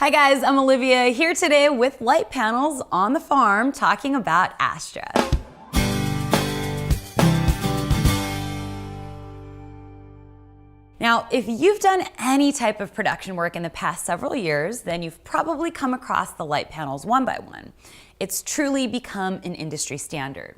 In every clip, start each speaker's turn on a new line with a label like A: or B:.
A: Hi guys, I'm Olivia here today with Litepanels on the farm talking about Astra. Now, if you've done any type of production work in the past several years, then you've probably come across the Litepanels 1x1. It's truly become an industry standard.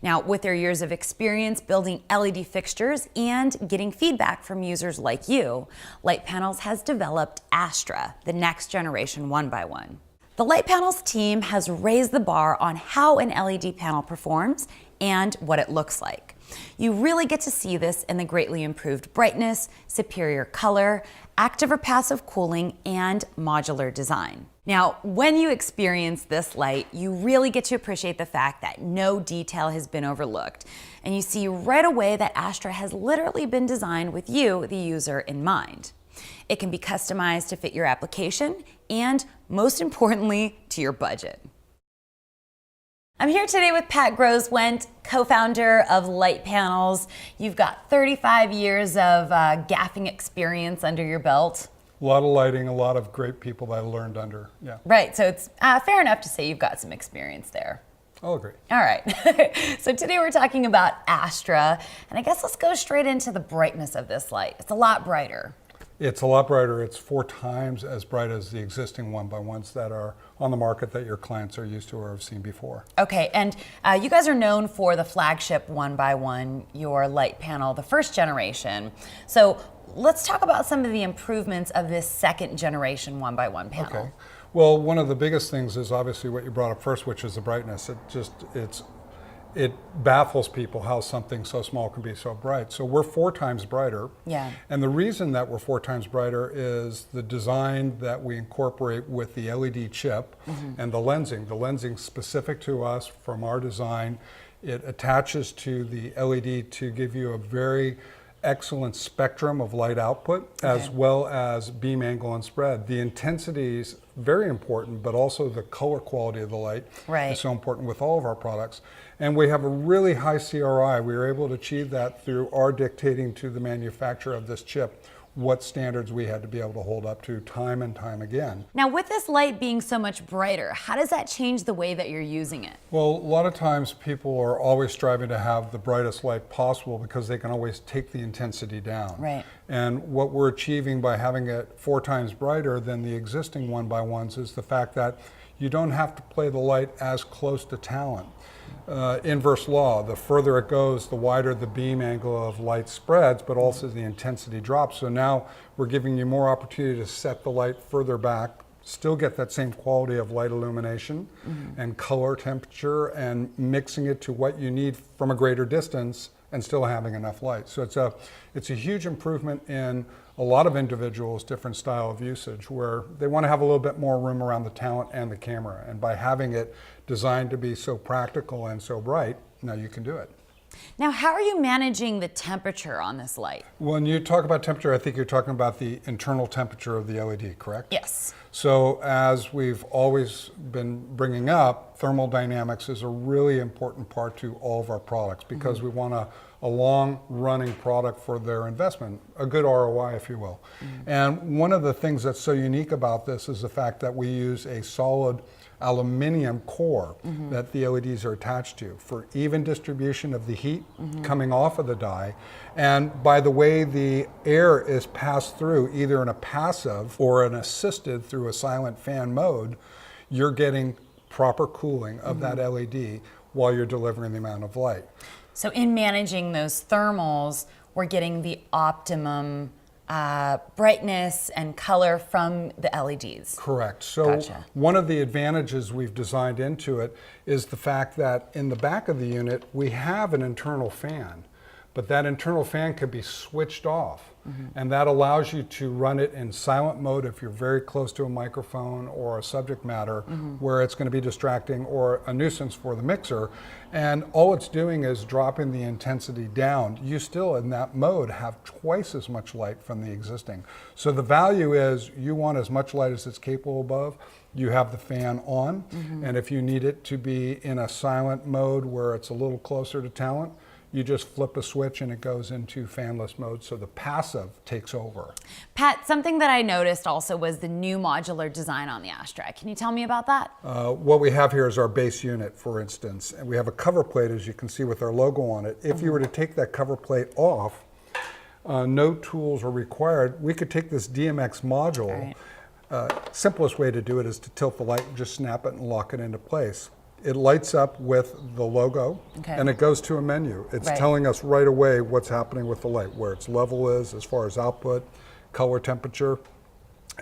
A: Now, with their years of experience building LED fixtures and getting feedback from users like you, Litepanels has developed Astra, the next generation 1x1. The Litepanels team has raised the bar on how an LED panel performs and what it looks like. You really get to see this in the greatly improved brightness, superior color, active or passive cooling, and modular design. Now, when you experience this light, you really get to appreciate the fact that no detail has been overlooked. And you see right away that Astra has literally been designed with you, the user, in mind. It can be customized to fit your application and, most importantly, to your budget. I'm here today with Pat Groswent, co-founder of Litepanels. You've got 35 years of gaffing experience under your belt.
B: A lot of lighting, a lot of great people that I learned under, yeah.
A: Right, so it's fair enough to say you've got some experience there.
B: I'll agree.
A: All right, so today we're talking about Astra, and I guess let's go straight into the brightness of this light. It's a lot brighter.
B: It's a lot brighter. It's 4 times as bright as the existing 1x1s that are on the market that your clients are used to or have seen before.
A: Okay, and you guys are known for the flagship 1x1, your light panel, the first generation. So let's talk about some of the improvements of this second generation 1x1 panel.
B: Okay. Well, one of the biggest things is obviously what you brought up first, which is the brightness. It baffles people how something so small can be so bright. So we're 4 times brighter.
A: Yeah.
B: And the reason that we're 4 times brighter is the design that we incorporate with the LED chip and the lensing. The lensing specific to us from our design, it attaches to the LED to give you a very excellent spectrum of light output, as well as beam angle and spread. The intensity is very important, but also the color quality of the light is so important with all of our products. And we have a really high CRI. We were able to achieve that through our dictating to the manufacturer of this chip what standards we had to be able to hold up to time and time again.
A: Now, with this light being so much brighter, how does that change the way that you're using it?
B: Well, a lot of times people are always striving to have the brightest light possible because they can always take the intensity down.
A: Right.
B: And what we're achieving by having it 4 times brighter than the existing 1x1s is the fact that you don't have to play the light as close to talent. Inverse law, the further it goes, the wider the beam angle of light spreads, but also the intensity drops. So now we're giving you more opportunity to set the light further back, still get that same quality of light illumination and color temperature, and mixing it to what you need from a greater distance and still having enough light. So it's a huge improvement in a lot of individuals' different style of usage, where they want to have a little bit more room around the talent and the camera. And by having it designed to be so practical and so bright, now you can do it.
A: Now, how are you managing the temperature on this light? When
B: you talk about temperature, I think you're talking about the internal temperature of the LED, correct?
A: Yes.
B: So as we've always been bringing up, thermal dynamics is a really important part to all of our products, because we want a long-running product for their investment, a good ROI, if you will. And one of the things that's so unique about this is the fact that we use a solid aluminum core that the LEDs are attached to for even distribution of the heat coming off of the die. And by the way the air is passed through, either in a passive or an assisted through a silent fan mode, you're getting proper cooling of that LED while you're delivering the amount of light.
A: So in managing those thermals, we're getting the optimum brightness and color from the LEDs.
B: Correct. So one of the advantages we've designed into it is the fact that in the back of the unit, we have an internal fan, but that internal fan can be switched off. And that allows you to run it in silent mode if you're very close to a microphone or a subject matter where it's going to be distracting or a nuisance for the mixer. And all it's doing is dropping the intensity down. You still, in that mode, have twice as much light from the existing. So the value is you want as much light as it's capable of. You have the fan on, and if you need it to be in a silent mode where it's a little closer to talent, you just flip a switch and it goes into fanless mode, so the passive takes over.
A: Pat, something that I noticed also was the new modular design on the Astra. Can you tell me about that?
B: What we have here is our base unit, for instance, and we have a cover plate, as you can see, with our logo on it. If you were to take that cover plate off, no tools are required. We could take this DMX module. Simplest way to do it is to tilt the light and just snap it and lock it into place. It lights up with the logo, and it goes to a menu. It's telling us right away what's happening with the light, where its level is as far as output, color, temperature.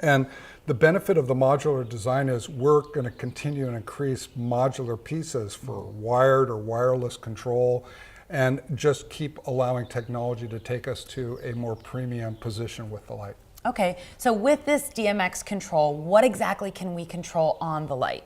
B: And the benefit of the modular design is we're going to continue and increase modular pieces for wired or wireless control, and just keep allowing technology to take us to a more premium position with the light.
A: Okay, so with this DMX control, what exactly can we control on the light?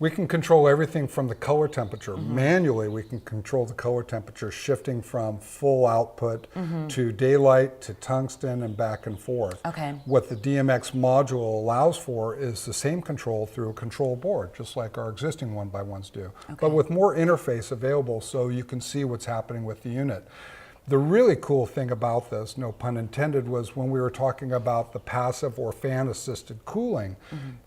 B: We can control everything from the color temperature. Manually, we can control the color temperature, shifting from full output to daylight to tungsten and back and forth. What the DMX module allows for is the same control through a control board, just like our existing 1x1s do, but with more interface available so you can see what's happening with the unit. The really cool thing about this, no pun intended, was when we were talking about the passive or fan-assisted cooling.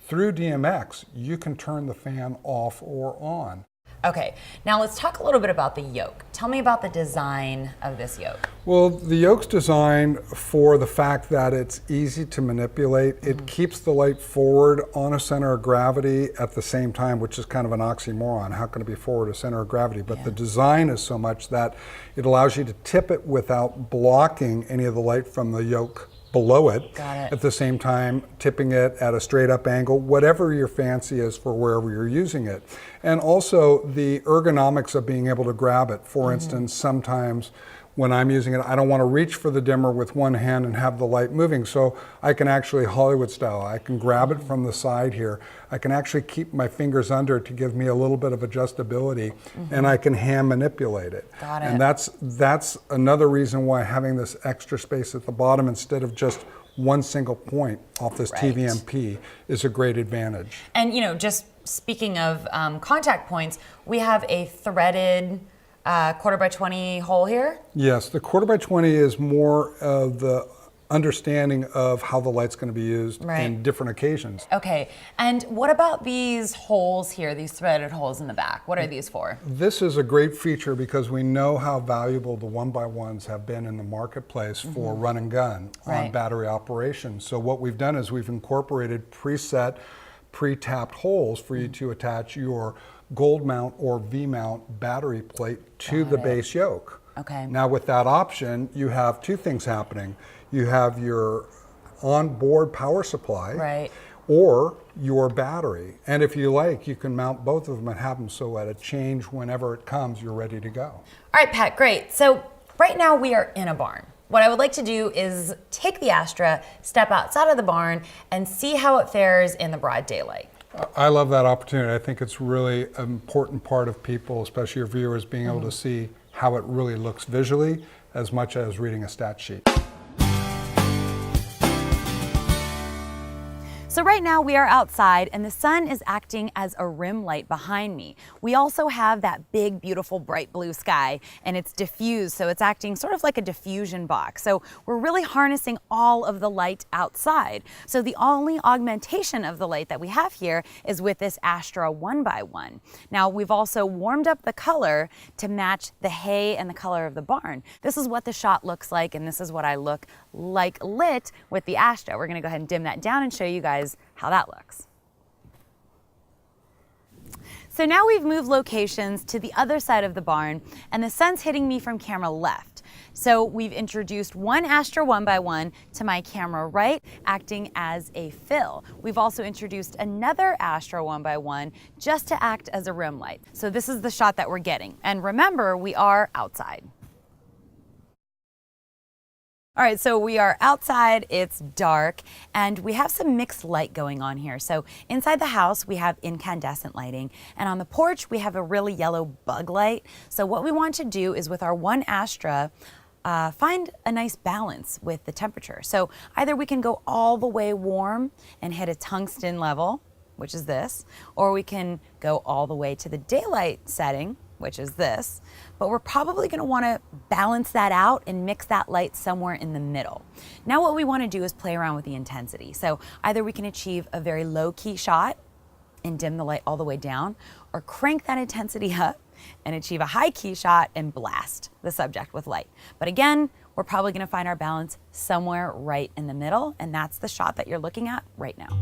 B: Through DMX, you can turn the fan off or on.
A: Okay, now let's talk a little bit about the yoke. Tell me about the design of this yoke.
B: Well, the yoke's designed for the fact that it's easy to manipulate. It keeps the light forward on a center of gravity at the same time, which is kind of an oxymoron. How can it be forward a center of gravity? But the design is so much that it allows you to tip it without blocking any of the light from the yoke below it. At the same time, tipping it at a straight up angle, whatever your fancy is for wherever you're using it. And also the ergonomics of being able to grab it. For instance, sometimes when I'm using it, I don't want to reach for the dimmer with one hand and have the light moving. So I can actually, Hollywood style, I can grab it from the side here. I can actually keep my fingers under to give me a little bit of adjustability, and I can hand manipulate it. And that's another reason why having this extra space at the bottom instead of just one single point off this TVMP is a great advantage. And
A: you know, just speaking of contact points, we have a threaded 1/4x20 hole here?
B: Yes, the 1/4x20 is more of the understanding of how the light's going to be used in different occasions.
A: Okay, and what about these holes here, these threaded holes in the back? What are these for?
B: This is a great feature because we know how valuable the 1x1s have been in the marketplace for run and gun on battery operation. So what we've done is we've incorporated preset, pre-tapped holes for you to attach your gold mount or V-mount battery plate to the base yoke. Now with that option, you have two things happening. You have your onboard power supply or your battery. And if you like, you can mount both of them and have them so at a change whenever it comes, you're ready to go.
A: All right, Pat, great. So right now we are in a barn. What I would like to do is take the Astra, step outside of the barn, and see how it fares in the broad daylight.
B: I love that opportunity. I think it's really an important part of people, especially your viewers, being able to see how it really looks visually as much as reading a stat sheet.
A: So right now we are outside and the sun is acting as a rim light behind me. We also have that big, beautiful, bright blue sky and it's diffused, so it's acting sort of like a diffusion box. So we're really harnessing all of the light outside. So the only augmentation of the light that we have here is with this Astra 1x1. Now we've also warmed up the color to match the hay and the color of the barn. This is what the shot looks like, and this is what I look like lit with the Astra. We're gonna go ahead and dim that down and show you guys how that looks. So now we've moved locations to the other side of the barn and the sun's hitting me from camera left. So we've introduced one Astra 1x1 to my camera right, acting as a fill. We've also introduced another Astra 1x1 just to act as a rim light. So this is the shot that we're getting. And remember, we are outside. All right, so we are outside, it's dark, and we have some mixed light going on here. So inside the house, we have incandescent lighting, and on the porch, we have a really yellow bug light. So what we want to do is with our one Astra, find a nice balance with the temperature. So either we can go all the way warm and hit a tungsten level, which is this, or we can go all the way to the daylight setting, which is this, but we're probably gonna wanna balance that out and mix that light somewhere in the middle. Now what we wanna do is play around with the intensity. So either we can achieve a very low key shot and dim the light all the way down, or crank that intensity up and achieve a high key shot and blast the subject with light. But again, we're probably gonna find our balance somewhere right in the middle, and that's the shot that you're looking at right now.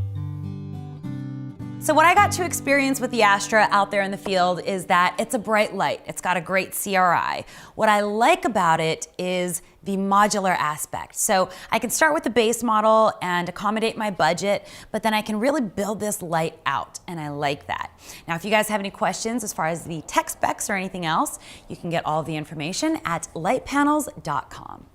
A: So what I got to experience with the Astra out there in the field is that it's a bright light. It's got a great CRI. What I like about it is the modular aspect. So I can start with the base model and accommodate my budget, but then I can really build this light out, and I like that. Now, if you guys have any questions as far as the tech specs or anything else, you can get all of the information at litepanels.com.